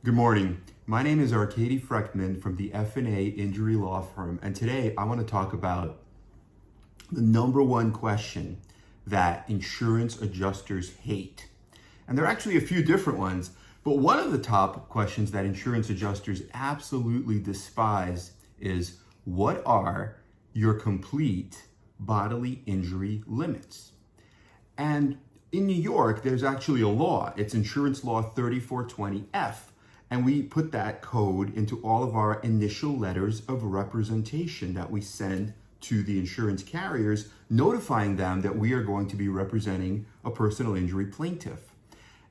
Good morning. My name is ATTY Frekhtman from the F&A Injury Law Firm, and today I want to talk about the number one question that insurance adjusters hate. And there are actually a few different ones, but one of the top questions that insurance adjusters absolutely despise is, what are your complete bodily injury limits? And in New York, there's actually a law. It's Insurance Law 3420F. And we put that code into all of our initial letters of representation that we send to the insurance carriers, notifying them that we are going to be representing a personal injury plaintiff.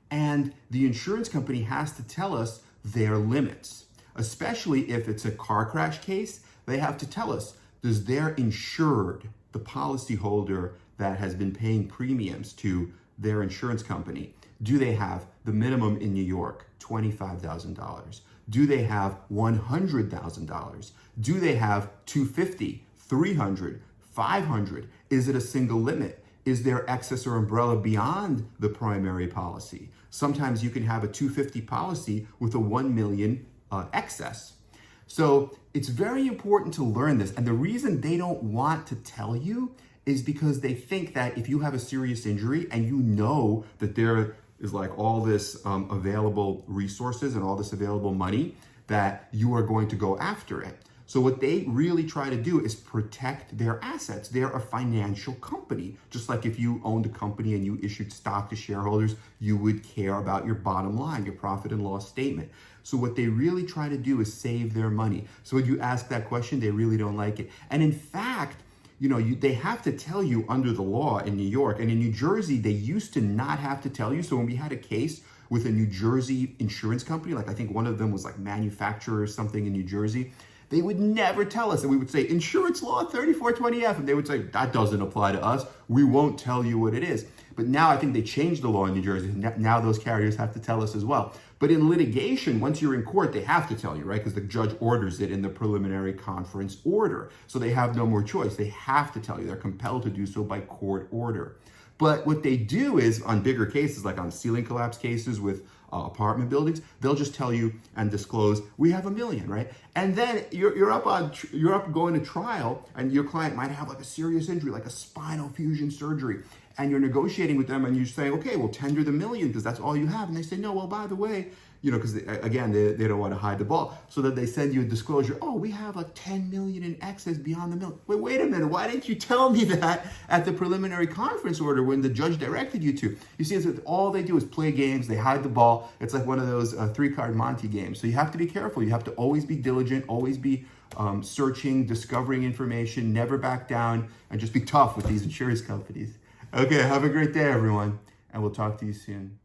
And the insurance company has to tell us their limits, especially if it's a car crash case. They have to tell us, does their insured, the policyholder that has been paying premiums to their insurance company, do they have the minimum in New York, $25,000? Do they have $100,000? Do they have $250,000, $300,000, $500,000? Is it a single limit? Is there excess or umbrella beyond the primary policy? Sometimes you can have a $250,000 policy with a $1 million excess. So it's very important to learn this. And the reason they don't want to tell you is because they think that if you have a serious injury and you know that there is like all this available resources and all this available money, that you are going to go after it. So what they really try to do is protect their assets. They're a financial company. Just like if you owned a company and you issued stock to shareholders, you would care about your bottom line, your profit and loss statement. So what they really try to do is save their money. So when you ask that question, they really don't like it. And in fact, they have to tell you under the law in New York, and in New Jersey, they used to not have to tell you. So when we had a case with a New Jersey insurance company, like I think one of them was like manufacturer or something in New Jersey, they would never tell us. And we would say, Insurance Law 3420F. And they would say, that doesn't apply to us. We won't tell you what it is. But now I think they changed the law in New Jersey. Now those carriers have to tell us as well. But in litigation, once you're in court, they have to tell you, right? Because the judge orders it in the preliminary conference order. So they have no more choice. They have to tell you. They're compelled to do so by court order. But what they do is on bigger cases, like on ceiling collapse cases with apartment buildings, they'll just tell you and disclose, we have $1 million, right? And then you're up going to trial, and your client might have like a serious injury, like a spinal fusion surgery, and you're negotiating with them, and you say, okay, we'll tender the $1 million because that's all you have. And they say, no, well, by the way, because again, they don't want to hide the ball. So that they send you a disclosure, oh, we have like $10 million in excess beyond the $1 million. Wait a minute, why didn't you tell me that at the preliminary conference order when the judge directed you to? You see, all they do is play games, they hide the ball. It's like one of those three-card Monte games. So you have to be careful. You have to always be diligent, always be searching, discovering information, never back down, and just be tough with these insurance companies. Okay, have a great day, everyone, and we'll talk to you soon.